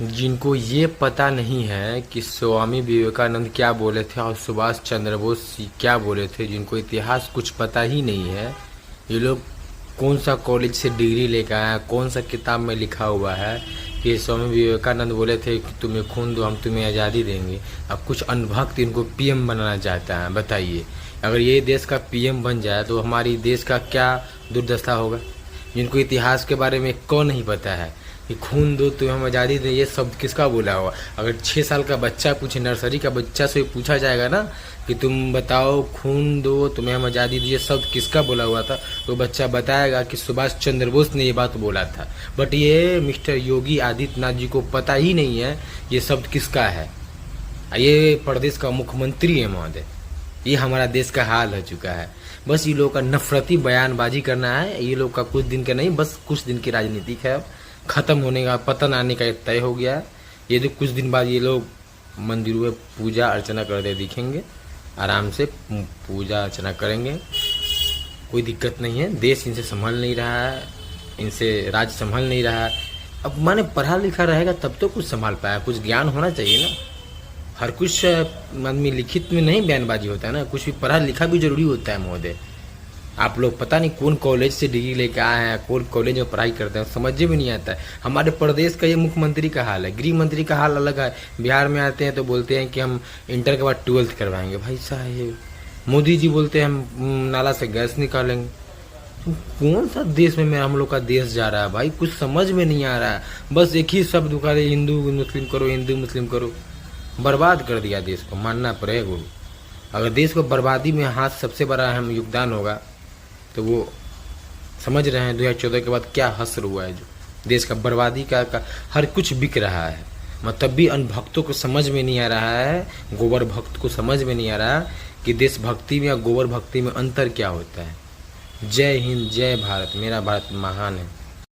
जिनको ये पता नहीं है कि स्वामी विवेकानंद क्या बोले थे और सुभाष चंद्र बोस क्या बोले थे, जिनको इतिहास कुछ पता ही नहीं है, ये लोग कौन सा कॉलेज से डिग्री लेकर आए हैं, कौन सा किताब में लिखा हुआ है कि स्वामी विवेकानंद बोले थे कि तुम्हें खून दो हम तुम्हें आज़ादी देंगे। अब कुछ अनभक्त इनको पीएम बनाना चाहता है। बताइए, अगर ये देश का पीएम बन जाए तो हमारी देश का क्या दुर्दशा होगा। जिनको इतिहास के बारे में कौन नहीं पता है कि खून दो तुम्हें हम आज़ादी दें, ये शब्द किसका बोला हुआ। अगर 6 साल का बच्चा पूछे, नर्सरी का बच्चा से पूछा जाएगा ना कि तुम बताओ खून दो तुम्हें हम आज़ादी दें, ये शब्द किसका बोला हुआ था, तो बच्चा बताएगा कि सुभाष चंद्र बोस ने ये बात बोला था। बट ये मिस्टर योगी आदित्यनाथ जी को पता ही नहीं है ये शब्द किसका है। ये प्रदेश का मुख्यमंत्री है महोदय। ये हमारा देश का हाल हो चुका है। बस ये लोग का नफरती बयानबाजी करना है। ये लोग का कुछ दिन का नहीं, बस कुछ दिन की राजनीति है। अब खत्म होने का, पतन आने का तय हो गया है। ये तो कुछ दिन बाद ये लोग मंदिरों में पूजा अर्चना करते दिखेंगे, आराम से पूजा अर्चना करेंगे, कोई दिक्कत नहीं है। देश इनसे संभल नहीं रहा है, इनसे राज्य संभल नहीं रहा है। अब माने पढ़ा लिखा रहेगा तब तो कुछ संभाल पाया, कुछ ज्ञान होना चाहिए ना। हर कुछ आदमी लिखित में नहीं बयानबाजी होता है ना, कुछ भी पढ़ा लिखा भी जरूरी होता है महोदय। आप लोग पता नहीं कौन कॉलेज से डिग्री लेके आए हैं, कौन कॉलेज में पढ़ाई करते हैं, समझ में नहीं आता है। हमारे प्रदेश का ये मुख्यमंत्री का हाल है, गृह मंत्री का हाल अलग है। बिहार में आते हैं तो बोलते हैं कि हम इंटर के बाद 12th करवाएंगे। भाई साहब, मोदी जी बोलते हैं हम नाला से गैस निकालेंगे। तो कौन सा देश में हम लोग का देश जा रहा है भाई, कुछ समझ में नहीं आ रहा है। बस एक ही शब्द उठा दे, हिंदू मुस्लिम करो, हिंदू मुस्लिम करो। बर्बाद कर दिया देश को, मानना पड़ेगा गुरु। अगर देश को बर्बादी में हाथ सबसे बड़ा अहम योगदान होगा तो वो समझ रहे हैं 2014 के बाद क्या हश्र हुआ है। जो देश का बर्बादी का हर कुछ बिक रहा है, मतलब भी अनभक्तों को समझ में नहीं आ रहा है, गोबर भक्त को समझ में नहीं आ रहा कि देशभक्ति में या गोबर भक्ति में अंतर क्या होता है। जय हिंद, जय भारत, मेरा भारत महान है।